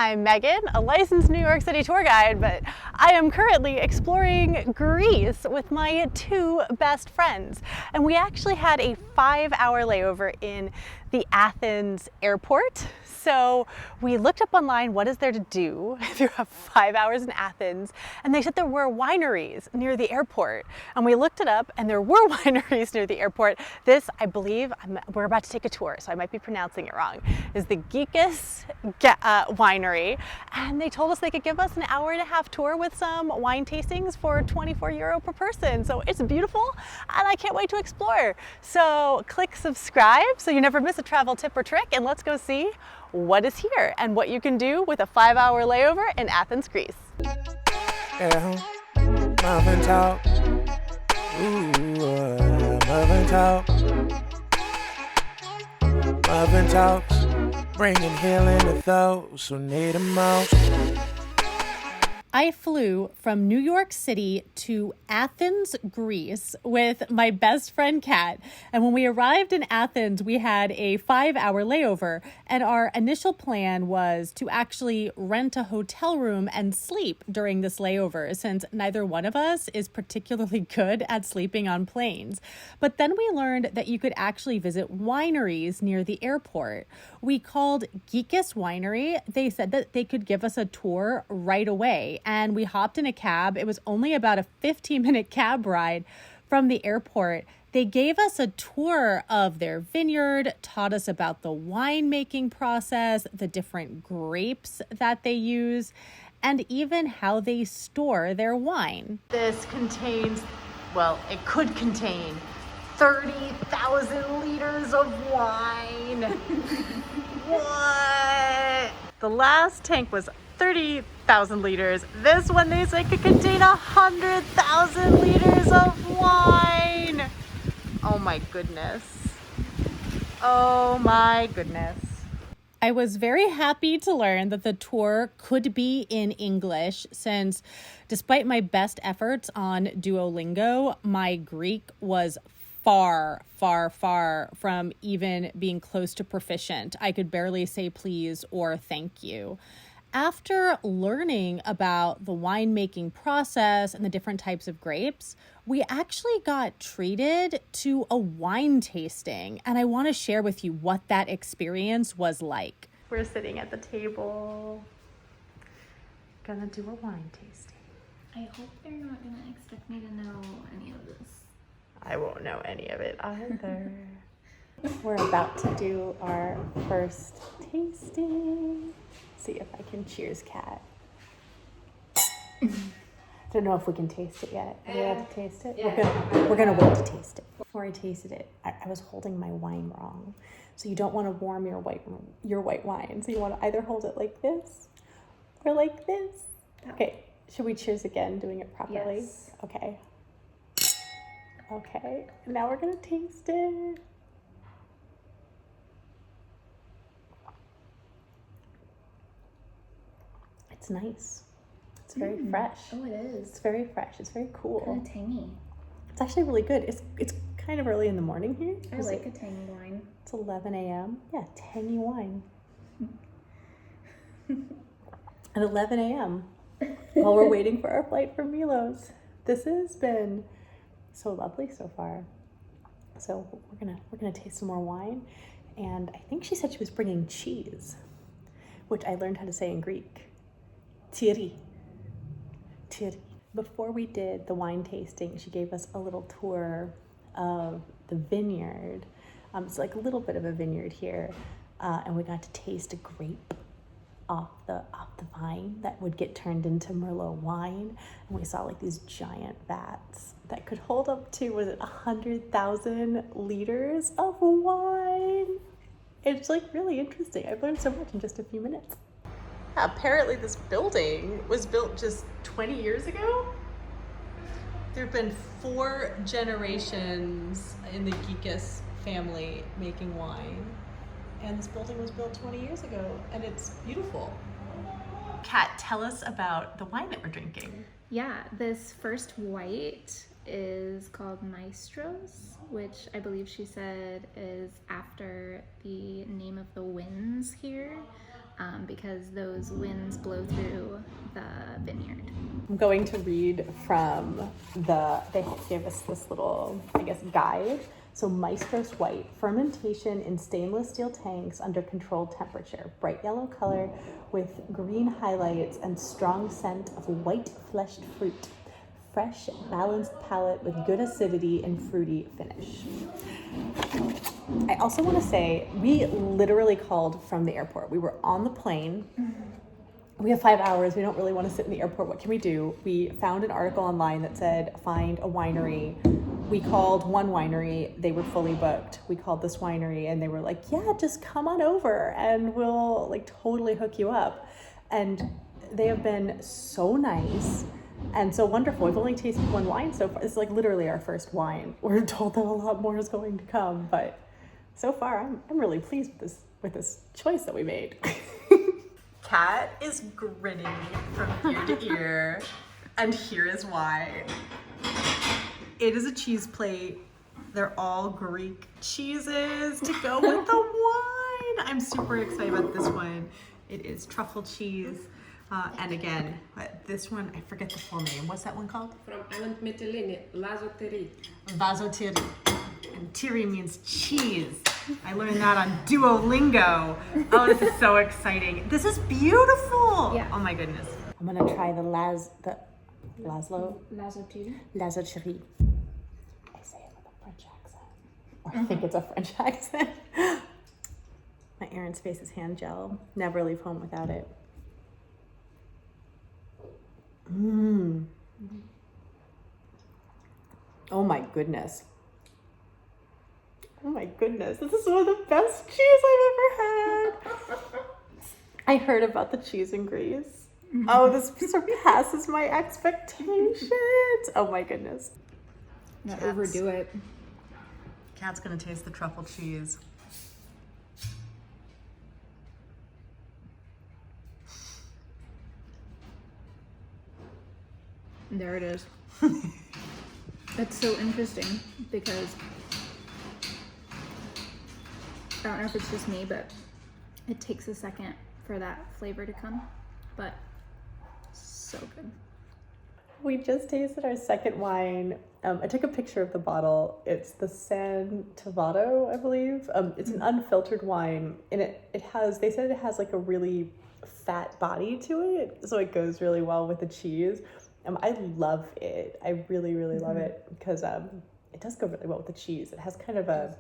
I'm Megan, a licensed New York City tour guide, but I am currently exploring Greece with my two best friends. And we actually had a 5-hour layover in the Athens Airport. So we looked up online, what is there to do if you have 5 hours in Athens? And they said there were wineries near the airport. And we looked it up and there were wineries near the airport. This, I believe, we're about to take a tour, so I might be pronouncing it wrong, is the Gikas Winery. And they told us they could give us an 1.5-hour tour with some wine tastings for €24 per person. So it's beautiful and I can't wait to explore. So click subscribe so you never miss a travel tip or trick, and let's go see what is here and what you can do with a 5-hour layover in Athens, Greece. Yeah, muffin talk. Ooh, muffin talk. Muffin talks, bringing healing to those who need them most. I flew from New York City to Athens, Greece with my best friend Kat. And when we arrived in Athens, we had a 5-hour layover. And our initial plan was to actually rent a hotel room and sleep during this layover, since neither one of us is particularly good at sleeping on planes. But then we learned that you could actually visit wineries near the airport. We called Gikas Winery. They said that they could give us a tour right away. And we hopped in a cab. It was only about a 15-minute cab ride from the airport. They gave us a tour of their vineyard, taught us about the winemaking process, the different grapes that they use, and even how they store their wine. This contains, well, it could contain 30,000 liters of wine. What? The last tank was 30,000 liters. This one they say could contain 100,000 liters of wine. Oh my goodness. Oh my goodness. I was very happy to learn that the tour could be in English, since despite my best efforts on Duolingo, my Greek was far from even being close to proficient. I could barely say please or thank you. After learning about the winemaking process and the different types of grapes, we actually got treated to a wine tasting, and I want to share with you what that experience was like. We're sitting at the table, gonna do a wine tasting. I hope they're not gonna expect me to know any of this. I won't know any of it either. We're about to do our first tasting. See if I can cheers, Kat. I don't know if we can taste it yet. Are we allowed to taste it? Yeah. We're gonna wait to taste it. Before I tasted it, I was holding my wine wrong. So you don't want to warm your white wine. So you want to either hold it like this or like this. Okay, should we cheers again, doing it properly? Yes. Okay. Okay, now we're gonna taste it. It's nice. It's very fresh. Oh, it is. It's very fresh. It's very cool. Kind of tangy. It's actually really good. It's kind of early in the morning here. I like a tangy wine. It's 11 a.m. Yeah, tangy wine. At 11 a.m. while we're waiting for our flight from Milos. This has been so lovely so far. So we're gonna taste some more wine, and I think she said she was bringing cheese, which I learned how to say in Greek. Tiri. Before we did the wine tasting, she gave us a little tour of the vineyard. It's like a little bit of a vineyard here, and we got to taste a grape off the vine that would get turned into Merlot wine, and we saw like these giant vats that could hold up to 100,000 liters of wine. It's like really interesting. I've learned so much in just a few minutes. Apparently this building was built just 20 years ago. There have been 4 generations in the Gikas family making wine, and this building was built 20 years ago, and it's beautiful. Kat, tell us about the wine that we're drinking. Yeah, this first white is called Maestros, which I believe she said is after the name of the winds here. because those winds blow through the vineyard. I'm going to read from they gave us this little, I guess, guide. So Maestros White, fermentation in stainless steel tanks under controlled temperature, bright yellow color with green highlights and strong scent of white fleshed fruit. Fresh, balanced palate with good acidity and fruity finish. I also want to say, we literally called from the airport. We were on the plane. We have 5 hours. We don't really want to sit in the airport. What can we do? We found an article online that said, find a winery. We called one winery. They were fully booked. We called this winery and they were like, yeah, just come on over and we'll like totally hook you up. And they have been so nice and so wonderful. We've only tasted one wine so far. It's like literally our first wine. We're told that a lot more is going to come, but so far I'm really pleased with this choice that we made. Kat is grinning from ear to ear, and here is why. It is a cheese plate. They're all Greek cheeses to go with the wine. I'm super excited about this one. It is truffle cheese. And again, this one, I forget the full name. What's that one called? From Island Mytilene, Lazoteri. Vasotiri. And tiri means cheese. I learned that on Duolingo. Oh, this is so exciting. This is beautiful. Yeah. Oh my goodness. I'm gonna try the Laszlo. Lazotiri. Lazotiri. I say it with a French accent. Or I think it's a French accent. My Aaron's Face is hand gel. Never leave home without it. Mmm. Oh my goodness. Oh my goodness. This is one of the best cheese I've ever had. I heard about the cheese in Greece. Oh, this surpasses my expectations. Oh my goodness. Not overdo it. Kat's gonna taste the truffle cheese. There it is. That's so interesting because I don't know if it's just me, but it takes a second for that flavor to come, but so good. We just tasted our second wine. I took a picture of the bottle. It's the San Tavato, I believe. It's an unfiltered wine, and they said it has like a really fat body to it, so it goes really well with the cheese. I love it. I really, really love it because it does go really well with the cheese. It has kind of a,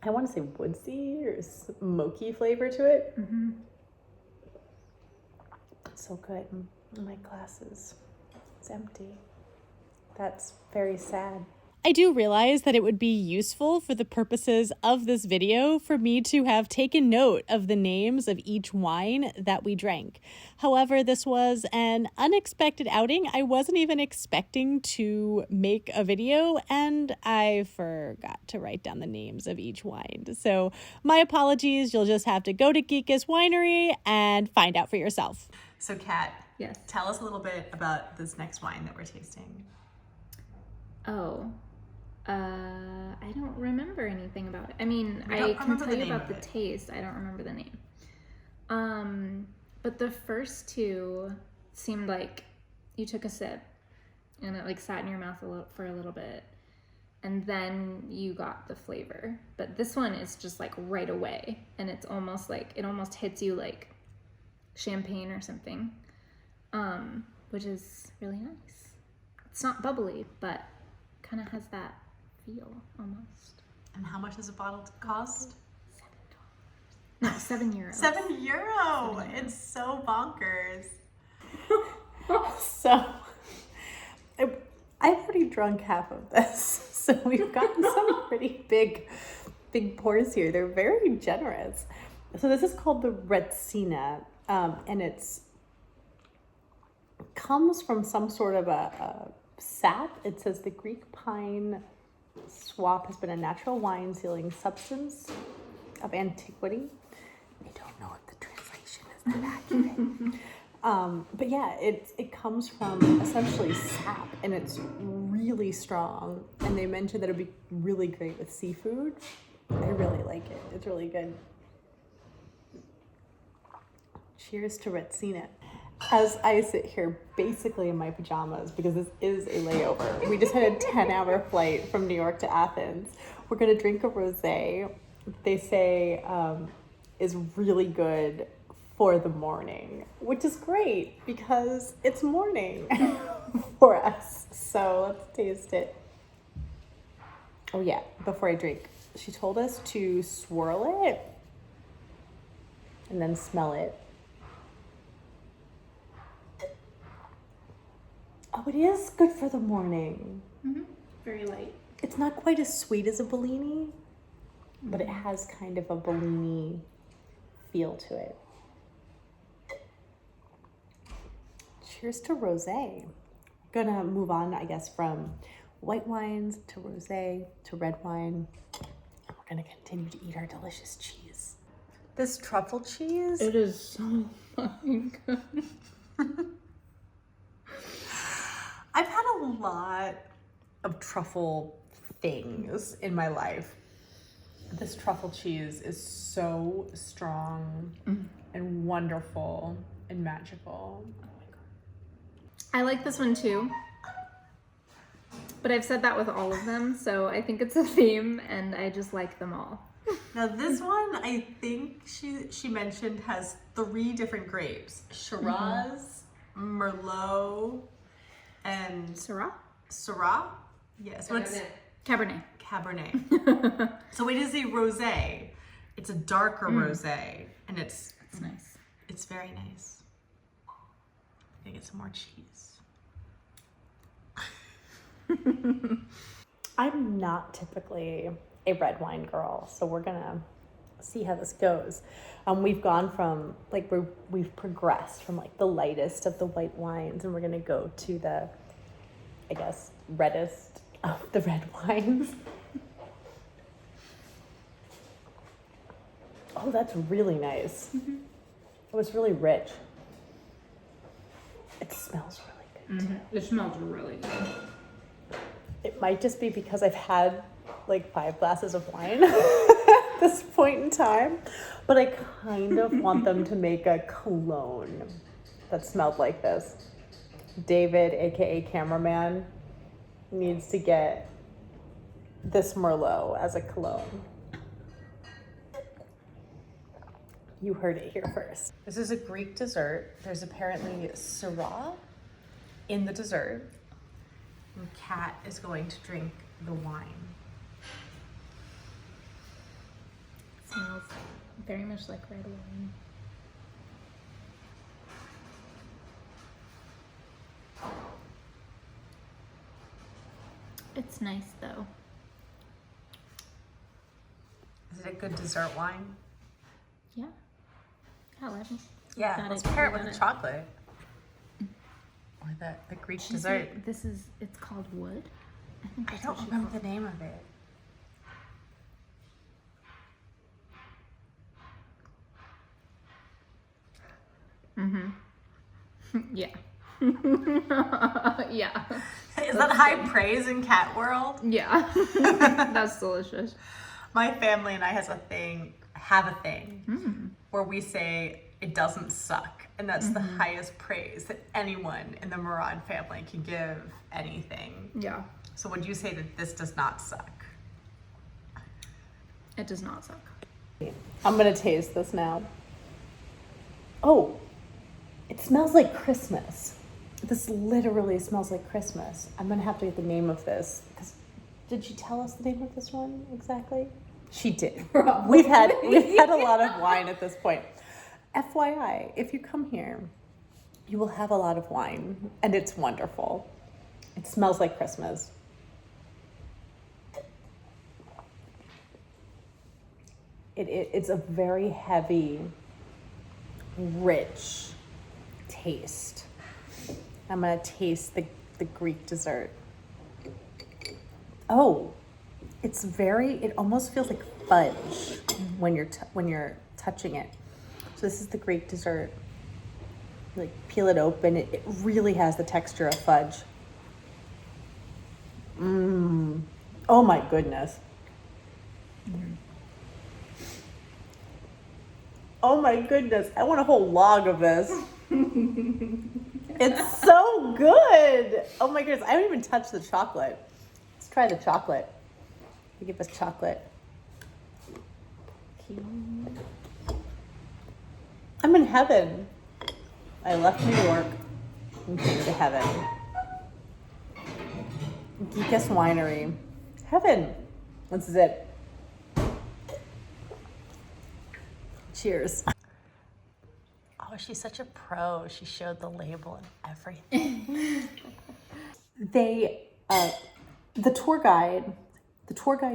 I want to say woodsy or smoky flavor to it. Mm-hmm. It's so good. My glass is empty. That's very sad. I do realize that it would be useful for the purposes of this video for me to have taken note of the names of each wine that we drank. However, this was an unexpected outing. I wasn't even expecting to make a video, and I forgot to write down the names of each wine. So my apologies. You'll just have to go to Gikas Winery and find out for yourself. So Kat, Yes. tell us a little bit about this next wine that we're tasting. Oh. I don't remember anything about it. I mean, We I don't can remember tell the you name about of the it. taste. I don't remember the name. But the first two seemed like you took a sip and it like sat in your mouth for a little bit, and then you got the flavor. But this one is just like right away, and it's almost like it almost hits you like champagne or something, which is really nice. It's not bubbly, but kind of has that feel almost. And how much does a bottle cost? $7. No, €7. €7. It's so bonkers. So I've already drunk half of this, so we've gotten some pretty big pours here. They're very generous. So this is called the Retsina, and it's comes from some sort of a sap. It says the Greek pine swap has been a natural wine sealing substance of antiquity. I don't know if the translation is that accurate. But yeah, it comes from essentially sap, and it's really strong. And they mentioned that it'd be really great with seafood. I really like it. It's really good. Cheers to Retsina. As I sit here basically in my pajamas because this is a layover. We just had a 10-hour flight from New York to Athens. We're going to drink a rosé. They say is really good for the morning, which is great because it's morning for us. So let's taste it. Oh yeah, before I drink, she told us to swirl it and then smell it. Oh, it is good for the morning. Mm-hmm. Very light. It's not quite as sweet as a Bellini, but it has kind of a Bellini feel to it. Cheers to rosé. Gonna move on, I guess, from white wines to rosé to red wine. And we're gonna continue to eat our delicious cheese. This truffle cheese. It is so fucking good. I've had a lot of truffle things in my life. This truffle cheese is so strong and wonderful and magical. I like this one too. But I've said that with all of them, so I think it's a theme and I just like them all. Now this one, I think she mentioned has 3 different grapes. Shiraz, Merlot, and Syrah? Syrah? Yes. So it's Cabernet. Cabernet. So it is a rosé. It's a darker rosé, and it's nice. It's very nice. I think it's some more cheese. I'm not typically a red wine girl, so we're gonna see how this goes. We've gone from we've progressed from like the lightest of the white wines, and we're gonna go to the, I guess, reddest of the red wines. Oh, that's really nice. Oh, it's really rich. It smells really good too. It smells really good. It might just be because I've had like 5 glasses of wine at this point in time, but I kind of want them to make a cologne that smelled like this. David, aka cameraman, needs to get this Merlot as a cologne. You heard it here first. This is a Greek dessert. There's apparently Syrah in the dessert. And Kat is going to drink the wine. It smells very much like red wine. It's nice though. Is it a good dessert wine? Yeah. I like it. Yeah, Got let's it, pair it got with it. the chocolate. Or the Greek She dessert. said it's called wood. I think I that's don't what she remember called the name of it. Yeah. Yeah. Is that high praise in cat world? Yeah. That's delicious. My family and I have a thing where we say it doesn't suck. And that's the highest praise that anyone in the Murad family can give anything. Yeah. So would you say that this does not suck? It does not suck. I'm gonna taste this now. Oh, it smells like Christmas. This literally smells like Christmas. I'm gonna have to get the name of this because did she tell us the name of this one exactly? She did. We've had a lot of wine at this point. FYI, if you come here, you will have a lot of wine, and it's wonderful. It smells like Christmas. It's a very heavy, rich taste. I'm gonna taste the Greek dessert. Oh, it almost feels like fudge when you're touching it. So this is the Greek dessert. Like peel it open, it really has the texture of fudge. Oh my goodness. Oh my goodness. I want a whole log of this. It's so good. Oh my goodness. I haven't even touched the chocolate. Let's try the chocolate. They give us chocolate. I'm in heaven. I left New York and came to heaven. Gikas Winery. Heaven. This is it. Cheers. Oh, she's such a pro. She showed the label and everything. The tour guide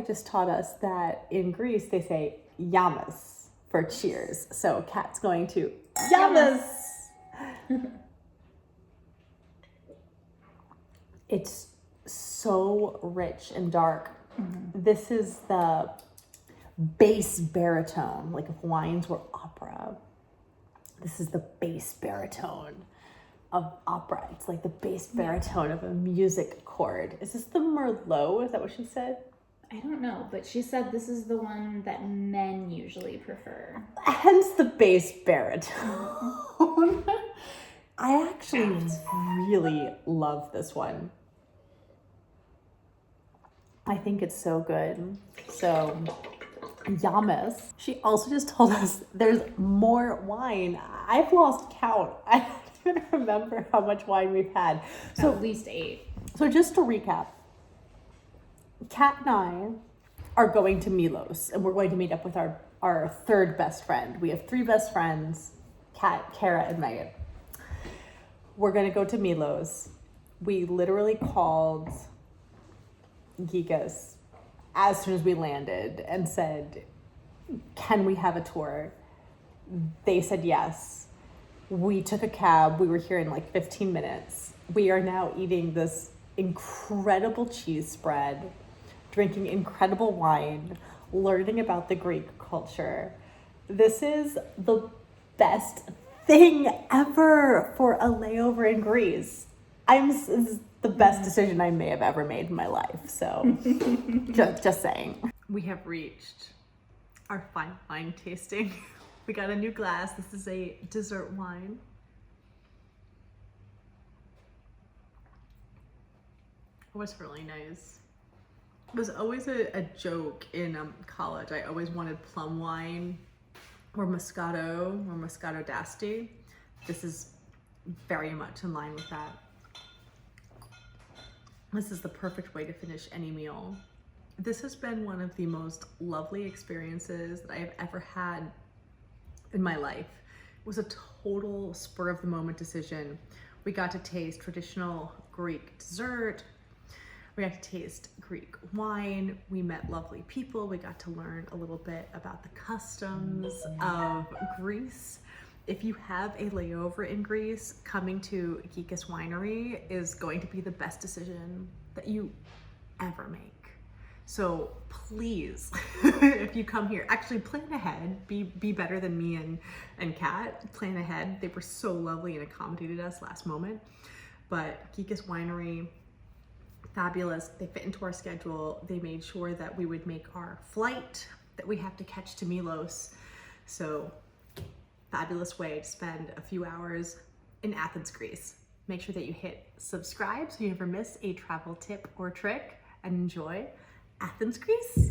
just taught us that in Greece they say yamas for cheers. So Kat's going to yamas. It's so rich and dark. Mm-hmm. This is the bass baritone, like if wines were opera. This is the bass baritone of opera. It's like the bass baritone of a music chord. Is this the Merlot? Is that what she said? I don't know, but she said this is the one that men usually prefer. Hence the bass baritone. I actually really love this one. I think it's so good. So, yamas. She also just told us there's more wine. I've lost count. I don't even remember how much wine we've had. So at least 8. So just to recap, Kat and I are going to Milos, and we're going to meet up with our third best friend. We have 3 best friends, Kat, Kara, and Megan. We're going to go to Milos. We literally called Gikas as soon as we landed and said, can we have a tour? They said yes. We took a cab. We were here in like 15 minutes. We are now eating this incredible cheese spread, drinking incredible wine, learning about the Greek culture. This is the best thing ever for a layover in Greece. This is the best decision I may have ever made in my life. So just saying. We have reached our fine wine tasting. We got a new glass. This is a dessert wine. It was really nice. It was always a joke in college. I always wanted plum wine or Moscato d'Asti. This is very much in line with that. This is the perfect way to finish any meal. This has been one of the most lovely experiences that I have ever had in my life. It was a total spur of the moment decision. We got to taste traditional Greek dessert. We got to taste Greek wine. We met lovely people. We got to learn a little bit about the customs of Greece. If you have a layover in Greece, coming to Gikas Winery is going to be the best decision that you ever make. So please, if you come here, actually plan ahead. Be better than me and Kat. Plan ahead. They were so lovely and accommodated us last moment. But Gikas Winery, fabulous. They fit into our schedule. They made sure that we would make our flight that we have to catch to Milos. So fabulous way to spend a few hours in Athens, Greece. Make sure that you hit subscribe so you never miss a travel tip or trick, and enjoy Athens, Greece.